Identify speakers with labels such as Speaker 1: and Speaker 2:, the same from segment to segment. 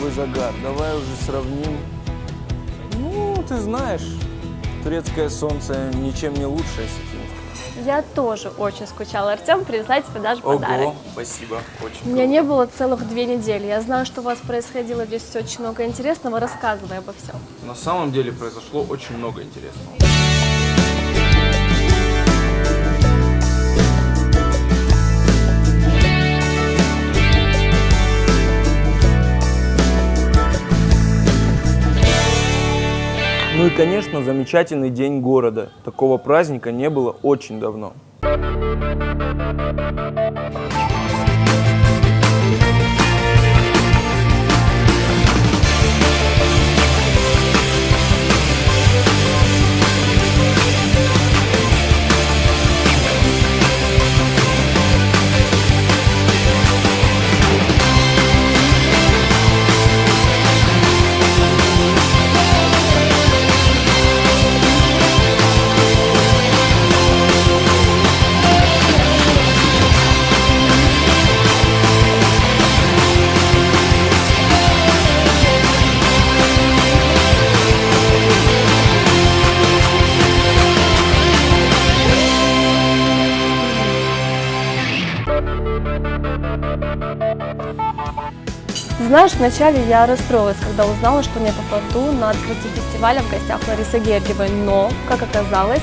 Speaker 1: твой загар. Давай уже сравним. Ну, ты знаешь, турецкое солнце ничем не лучше осетинского.
Speaker 2: Я тоже очень скучала, Артем, принесла тебе даже подарок.
Speaker 1: Ого, спасибо, очень
Speaker 2: Меня не было целых 2 недели. Я знаю, что у вас происходило здесь очень много интересного. Рассказывай обо всем.
Speaker 1: На самом деле произошло очень много интересного. Ну и, конечно, замечательный день города. Такого праздника не было очень давно.
Speaker 2: Знаешь, вначале я расстроилась, когда узнала, что не попаду на открытие фестиваля в гостях Ларисы Гергиевой, но, как оказалось,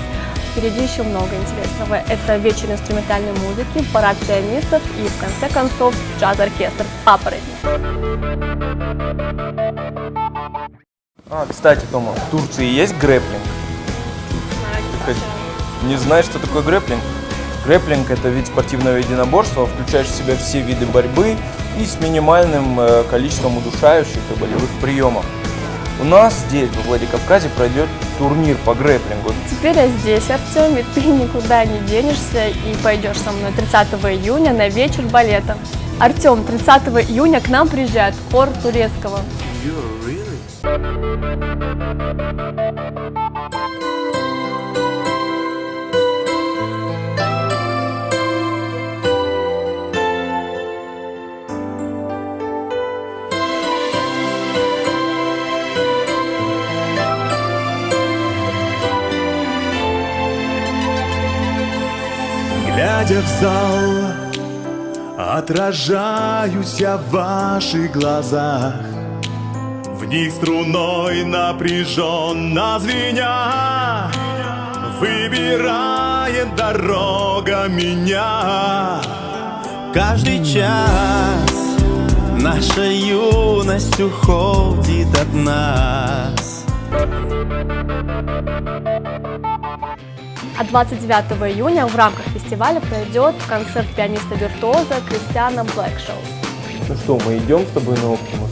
Speaker 2: впереди еще много интересного. Это вечер инструментальной музыки, парад пианистов и, в конце концов, джаз-оркестр «Папоротник».
Speaker 1: Кстати, Тома, в Турции есть грэпплинг? Не знаешь, что такое грэпплинг? Грэпплинг – это вид спортивного единоборства, включающий в себя все виды борьбы и с минимальным количеством удушающих и болевых приемов. У нас здесь, во Владикавказе, пройдет турнир по грэпплингу.
Speaker 2: Теперь я здесь, Артем, и ты никуда не денешься и пойдешь со мной 30 июня на вечер балета. Артем, 30 июня к нам приезжает хор турецкого.
Speaker 3: Глядя в зал, отражаюсь я в ваших глазах. В них струной напряженно звеня выбирает дорога меня. Каждый час наша юность уходит от нас.
Speaker 2: А 29 июня в рамках фестиваля пройдет концерт пианиста-виртуоза Кристиана Блэкшоу.
Speaker 1: Ну что, мы идем с тобой на Оптимус?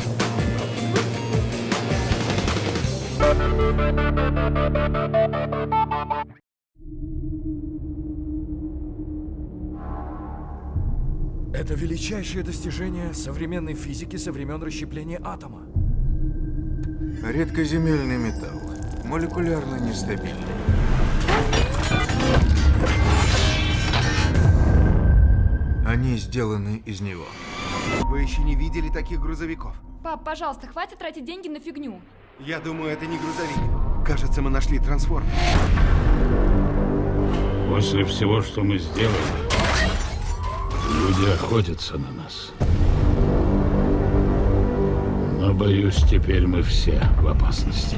Speaker 4: Это величайшее достижение современной физики со времен расщепления атома.
Speaker 5: Редкоземельный металл, молекулярно нестабильный. Они сделаны из него.
Speaker 6: Вы еще не видели таких грузовиков?
Speaker 7: Пап, пожалуйста, хватит тратить деньги на фигню.
Speaker 6: Я думаю, это не грузовик. Кажется, мы нашли трансформер.
Speaker 8: После всего, что мы сделали, люди охотятся на нас. Но, боюсь, теперь мы все в опасности.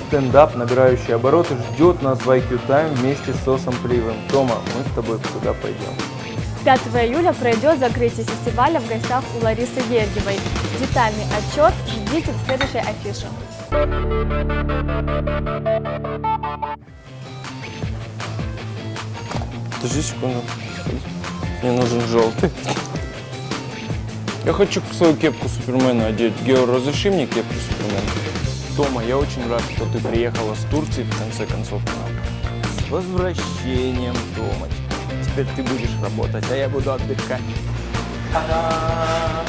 Speaker 1: Стендап, набирающий обороты, ждет нас в IQ Time вместе с Сосом Пливом. Тома, мы с тобой туда пойдем.
Speaker 2: 5 июля пройдет закрытие фестиваля в гостях у Ларисы Гергиевой. Детальный отчет ждите в следующей афише.
Speaker 1: Подожди секунду. Мне нужен желтый. Я хочу свою кепку Супермена одеть. Гео, разреши мне кепку Супермена? Тома, я очень рад, что ты приехала с Турции в конце концов к нам. С возвращением, Томочка. Теперь ты будешь работать, а я буду отдыхать. Та-да!